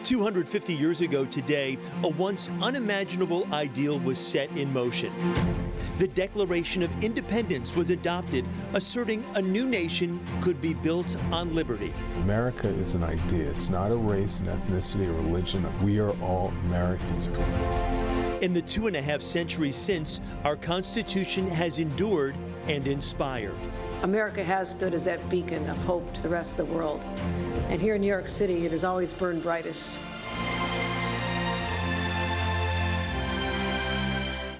250 years ago today, a once unimaginable ideal was set in motion. The Declaration of Independence was adopted, asserting a new nation could be built on liberty. America is an idea. It's not a race, an ethnicity, or religion. We are all Americans. In the 2.5 centuries since, our Constitution has endured and inspired. America has stood as that beacon of hope to the rest of the world. And here in New York City, it has always burned brightest.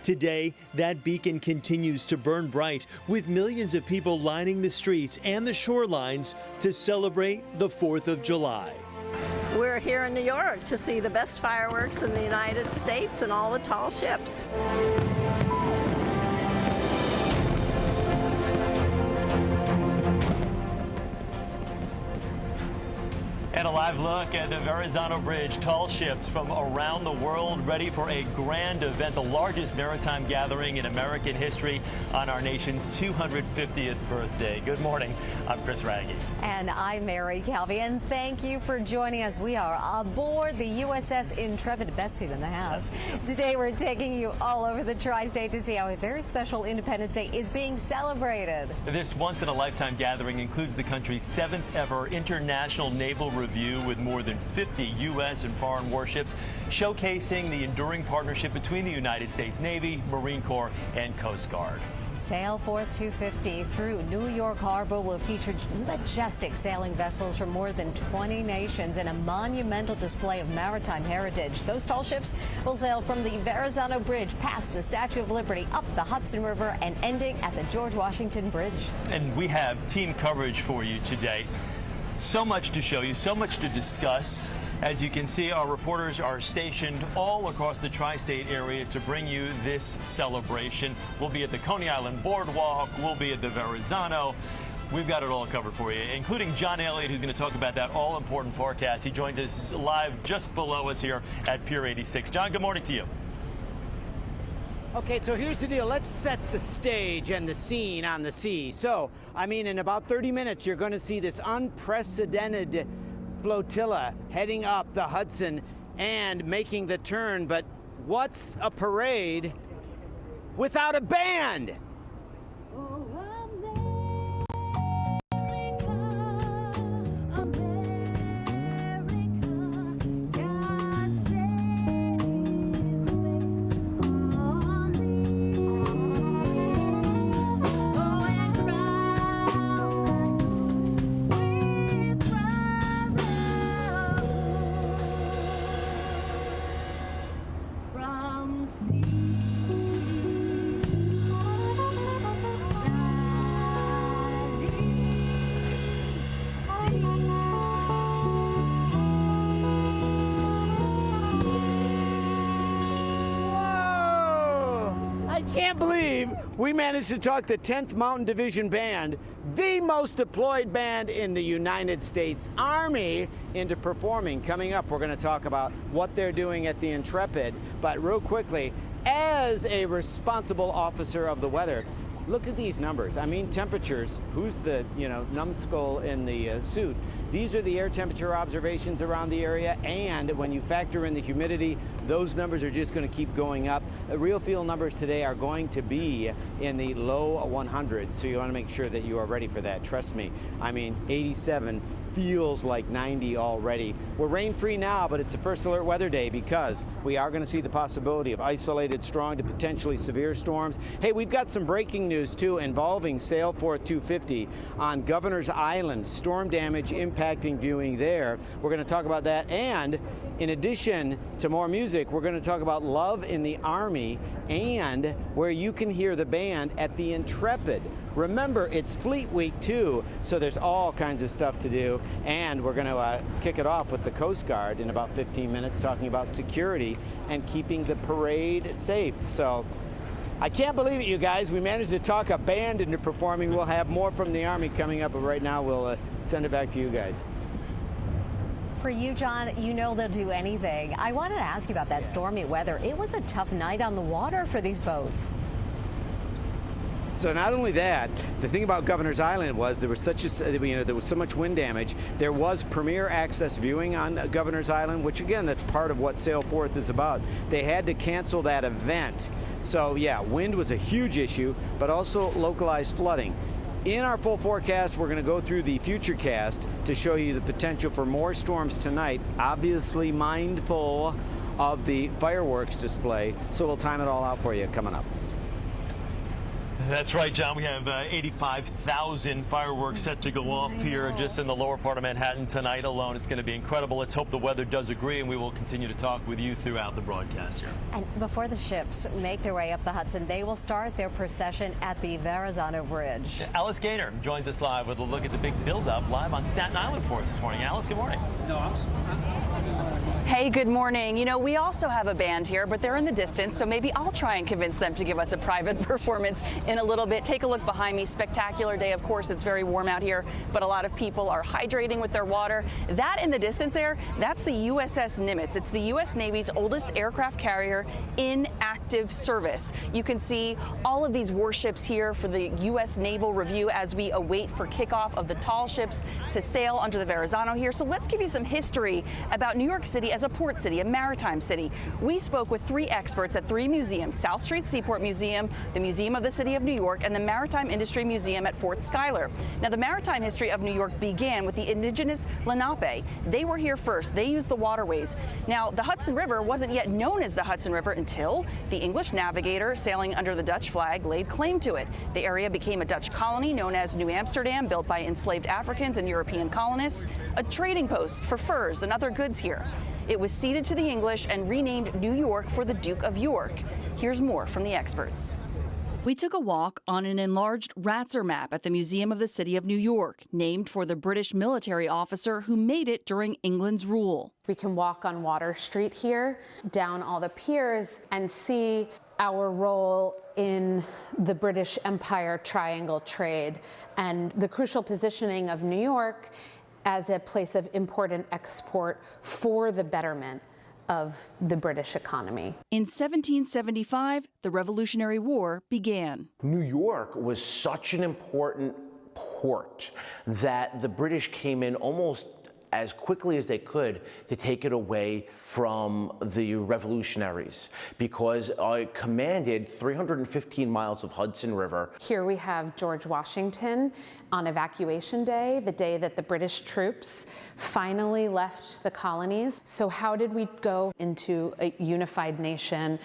Today, that beacon continues to burn bright, with millions of people lining the streets and the shorelines to celebrate the 4th of July. We're here in New York to see the best fireworks in the United States and all the tall ships. And a live look at the Verrazano Bridge. Tall ships from around the world ready for a grand event, the largest maritime gathering in American history on our nation's 250th birthday. Good morning. I'm Chris Raggi. And I'm Mary Calvi, and thank you for joining us. We are aboard the USS Intrepid, best seat in the house. Today we're taking you all over the tri-state to see how a very special Independence Day is being celebrated. This once-in-a-lifetime gathering includes the country's 7th ever International Naval Review with more than 50 U.S. and foreign warships, showcasing the enduring partnership between the United States Navy, Marine Corps, and Coast Guard. Sail Forth 250 through New York Harbor will feature majestic sailing vessels from more than 20 nations and a monumental display of maritime heritage. Those tall ships will sail from the Verrazano Bridge past the Statue of Liberty, up the Hudson River, and ending at the George Washington Bridge. And we have team coverage for you today. So much to show you, so much to discuss. As you can see, our reporters are stationed all across the tri-state area to bring you this celebration. We'll be at the Coney Island Boardwalk, we'll be at the Verrazano. We've got it all covered for you, including John Elliott, who's going to talk about that all-important forecast. He joins us live just below us here at Pier 86. John, good morning to you. Okay, so here's the deal. Let's set the stage and the scene on the sea. So, I mean, in about 30 minutes, you're going to see this unprecedented flotilla heading up the Hudson and making the turn. But what's a parade without a band? Can't believe we managed to talk the 10th Mountain Division Band, the most deployed band in the United States Army, into performing. Coming up, we're going to talk about what they're doing at the Intrepid. But real quickly, as a responsible officer of the weather, look at these numbers. I mean, temperatures. Who's the, numbskull in the suit? These are the air temperature observations around the area, and when you factor in the humidity, those numbers are just going to keep going up. The real feel numbers today are going to be in the low 100s, so you want to make sure that you are ready for that. Trust me. I mean, 87 feels like 90 already. We're rain-free now, but it's a first alert weather day because we are going to see the possibility of isolated strong to potentially severe storms. Hey, we've got some breaking news too involving Sail Forth 250 on Governor's Island. Storm damage impacting viewing there. We're going to talk about that, and in addition to more music, we're going to talk about love in the Army and where you can hear the band at the Intrepid. Remember, it's Fleet Week too, so there's all kinds of stuff to do, and we're going to kick it off with the Coast Guard in about 15 minutes, talking about security and keeping the parade safe. So I can't believe it, you guys. We managed to talk a band into performing. We'll have more from the Army coming up, but right now we'll send it back to you guys. For you, John, you know they'll do anything. I wanted to ask you about that stormy weather. It was a tough night on the water for these boats. So not only that, the thing about Governor's Island was there was there was so much wind damage. There was premier access viewing on Governor's Island, which again, that's part of what Sail Forth is about. They had to cancel that event. So yeah, wind was a huge issue, but also localized flooding. In our full forecast, we're going to go through the futurecast to show you the potential for more storms tonight, obviously mindful of the fireworks display. So we'll time it all out for you coming up. That's right, John. We have 85,000 fireworks set to go off here just in the lower part of Manhattan tonight alone. It's going to be incredible. Let's hope the weather does agree, and we will continue to talk with you throughout the broadcast here. And before the ships make their way up the Hudson, they will start their procession at the Verrazano Bridge. Alice Gaynor joins us live with a look at the big buildup live on Staten Island for us this morning. Alice, good morning. Hey, good morning. You know, we also have a band here, but they're in the distance, so maybe I'll try and convince them to give us a private performance in a little bit. Take a look behind me. Spectacular day, of course. It's very warm out here, but a lot of people are hydrating with their water. That in the distance there, that's the USS Nimitz. It's the U.S. Navy's oldest aircraft carrier in active service. You can see all of these warships here for the U.S. Naval Review as we await for kickoff of the tall ships to sail under the Verrazano here. So let's give you some history about New York City as a port city, a maritime city. We spoke with 3 experts at 3 museums: South Street Seaport Museum, the Museum of the City of New York, and the Maritime Industry Museum at Fort Schuyler. Now, the maritime history of New York began with the indigenous Lenape. They were here first. They used the waterways. Now, the Hudson River wasn't yet known as the Hudson River until the English navigator sailing under the Dutch flag laid claim to it. The area became a Dutch colony known as New Amsterdam, built by enslaved Africans and European colonists, a trading post for furs and other goods here. It was ceded to the English and renamed New York for the Duke of York. Here's more from the experts. We took a walk on an enlarged Ratzer map at the Museum of the City of New York, named for the British military officer who made it during England's rule. We can walk on Water Street here, down all the piers, and see our role in the British Empire triangle trade and the crucial positioning of New York as a place of import and export for the betterment of the British economy. In 1775, the Revolutionary War began. New York was such an important port that the British came in almost as quickly as they could to take it away from the revolutionaries, because it commanded 315 miles of Hudson River. Here we have George Washington on Evacuation Day, the day that the British troops finally left the colonies. So how did we go into a unified nation,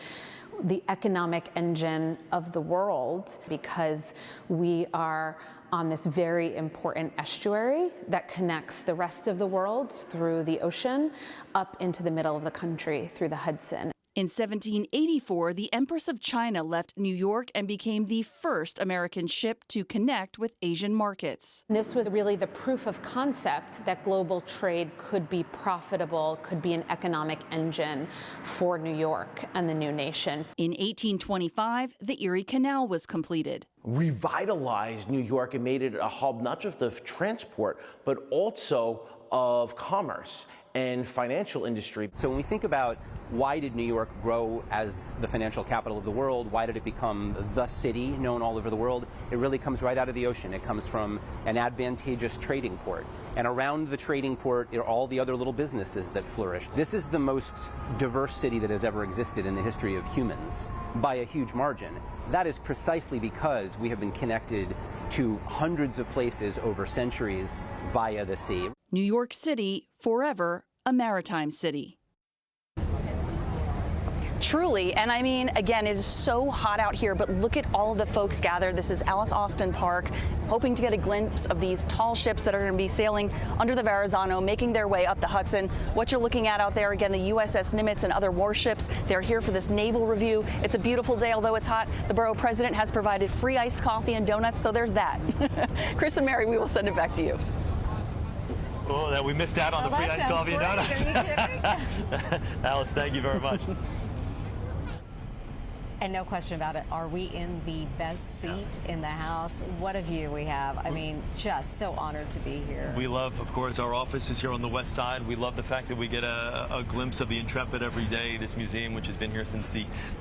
the economic engine of the world, because we are on this very important estuary that connects the rest of the world through the ocean up into the middle of the country through the Hudson. In 1784, the Empress of China left New York and became the first American ship to connect with Asian markets. This was really the proof of concept that global trade could be profitable, could be an economic engine for New York and the new nation. In 1825, the Erie Canal was completed. Revitalized New York and made it a hub not just of transport, but also of commerce and financial industry. So when we think about why did New York grow as the financial capital of the world, why did it become the city known all over the world, it really comes right out of the ocean. It comes from an advantageous trading port. And around the trading port are all the other little businesses that flourish. This is the most diverse city that has ever existed in the history of humans by a huge margin. That is precisely because we have been connected to hundreds of places over centuries via the sea. New York City, forever a maritime city. Truly, and I mean, again, it is so hot out here, but look at all of the folks gathered. This is Alice Austin Park, hoping to get a glimpse of these tall ships that are going to be sailing under the Verrazano, making their way up the Hudson. What you're looking at out there, again, the USS Nimitz and other warships. They're here for this naval review. It's a beautiful day, although it's hot. The borough president has provided free iced coffee and donuts, so there's that. Chris and Mary, we will send it back to you. Oh, that we missed out on the free iced coffee and donuts. Alice, thank you very much. And no question about it, are we in the best seat in the house? What a view we have. I mean, just so honored to be here. We love, of course, our office is here on the west side. We love the fact that we get a glimpse of the Intrepid every day, this museum, which has been here since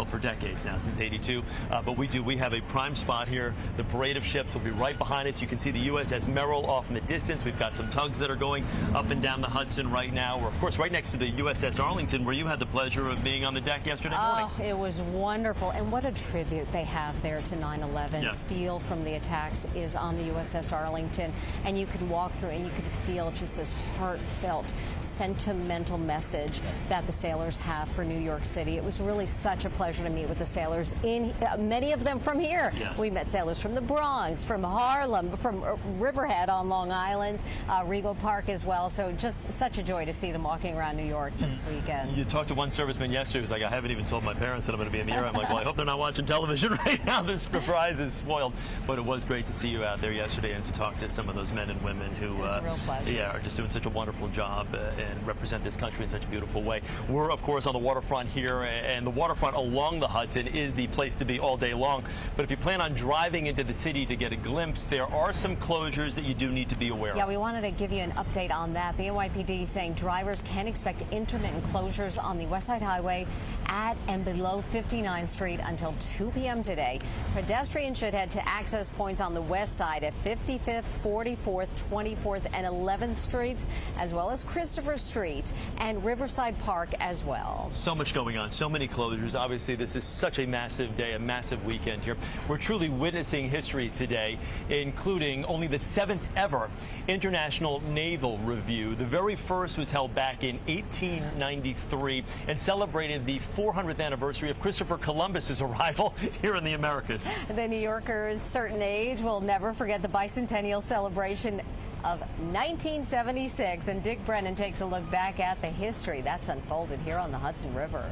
for decades now, since '82. But we have a prime spot here. The parade of ships will be right behind us. You can see the USS Merrill off in the distance. We've got some tugs that are going up and down the Hudson right now. We're, of course, right next to the USS Arlington, where you had the pleasure of being on the deck yesterday morning. Oh, it was wonderful. And what a tribute they have there to 9/11. Yeah. Steel from the attacks is on the USS Arlington. And you could walk through and you could feel just this heartfelt, sentimental message that the sailors have for New York City. It was really such a pleasure to meet with the sailors, many of them from here. Yes. We met sailors from the Bronx, from Harlem, from Riverhead on Long Island, Regal Park as well. So just such a joy to see them walking around New York this weekend. You talked to one serviceman yesterday who was like, I haven't even told my parents that I'm going to be in the air. I'm like, well, I hope they're not watching television right now. This surprise is spoiled. But it was great to see you out there yesterday and to talk to some of those men and women who It was a real pleasure. are just doing such a wonderful job and represent this country in such a beautiful way. We're, of course, on the waterfront here, and the waterfront along the Hudson is the place to be all day long. But if you plan on driving into the city to get a glimpse, there are some closures that you do need to be aware of. Yeah, we wanted to give you an update on that. The NYPD saying drivers can expect intermittent closures on the West Side Highway at and below 59th Street until 2 p.m. today. Pedestrians should head to access points on the west side at 55th, 44th, 24th, and 11th Streets, as well as Christopher Street and Riverside Park as well. So much going on, so many closures. Obviously, this is such a massive day, a massive weekend here. We're truly witnessing history today, including only the 7th ever International Naval Review. The very first was held back in 1893 and celebrated the 400th anniversary of Christopher Columbus's arrival here in the Americas. The New Yorker's certain age will never forget the bicentennial celebration of 1976, and Dick Brennan takes a look back at the history that's unfolded here on the Hudson River.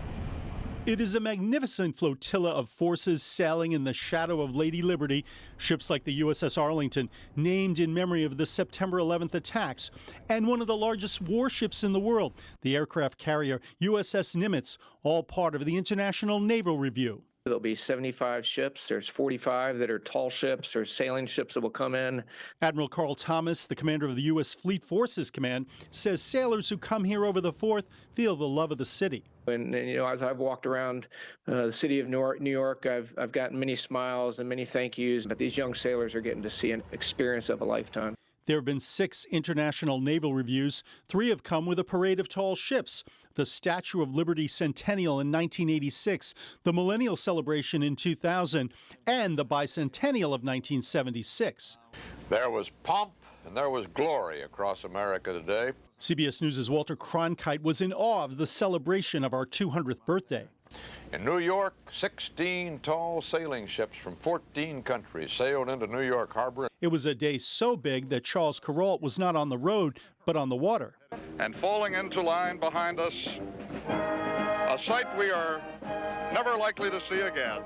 It is a magnificent flotilla of forces sailing in the shadow of Lady Liberty, ships like the USS Arlington, named in memory of the September 11th attacks, and one of the largest warships in the world, the aircraft carrier USS Nimitz, all part of the International Naval Review. There'll be 75 ships. There's 45 that are tall ships or sailing ships that will come in. Admiral Carl Thomas, the commander of the U.S. Fleet Forces Command, says sailors who come here over the 4th feel the love of the city. And you know, as I've walked around the city of New York, I've gotten many smiles and many thank yous. But these young sailors are getting to see an experience of a lifetime. There have been 6 international naval reviews. 3 have come with a parade of tall ships. The Statue of Liberty Centennial in 1986, the Millennial Celebration in 2000, and the Bicentennial of 1976. There was pomp and there was glory across America today. CBS News' Walter Cronkite was in awe of the celebration of our 200th birthday. In New York, 16 tall sailing ships from 14 countries sailed into New York Harbor. It was a day so big that Charles Kuralt was not on the road, but on the water. And falling into line behind us, a sight we are never likely to see again.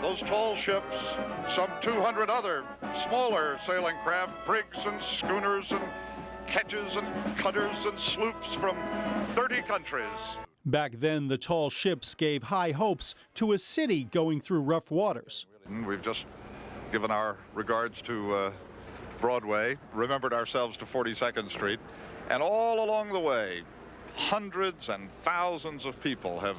Those tall ships, some 200 other smaller sailing craft, brigs and schooners and ketches and cutters and sloops from 30 countries. Back then, the tall ships gave high hopes to a city going through rough waters. We've just given our regards to Broadway, remembered ourselves to 42nd Street, and all along the way, hundreds and thousands of people have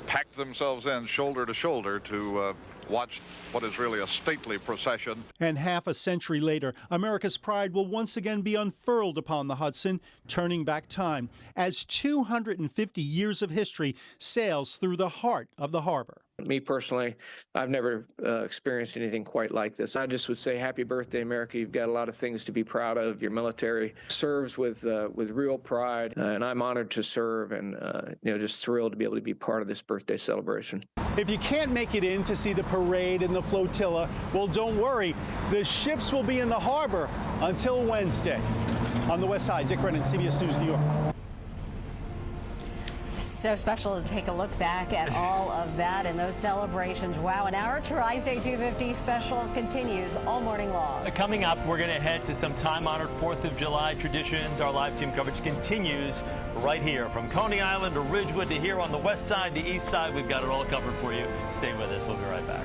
packed themselves in shoulder to shoulder to watch what is really a stately procession. And half a century later, America's pride will once again be unfurled upon the Hudson, turning back time, as 250 years of history sails through the heart of the harbor. Me personally, I've never experienced anything quite like this. I just would say happy birthday, America. You've got a lot of things to be proud of. Your military serves with real pride, and I'm honored to serve and just thrilled to be able to be part of this birthday celebration. If you can't make it in to see the parade and the flotilla, well, don't worry. The ships will be in the harbor until Wednesday. On the west side, Dick Brennan, CBS News New York. so special to take a look back at all of that and those celebrations. Wow, and our Tri-State 250 special continues all morning long. Coming up, we're going to head to some time-honored 4th of July traditions. Our live team coverage continues right here from Coney Island to Ridgewood to here on the west side, the east side. We've got it all covered for you. Stay with us. We'll be right back.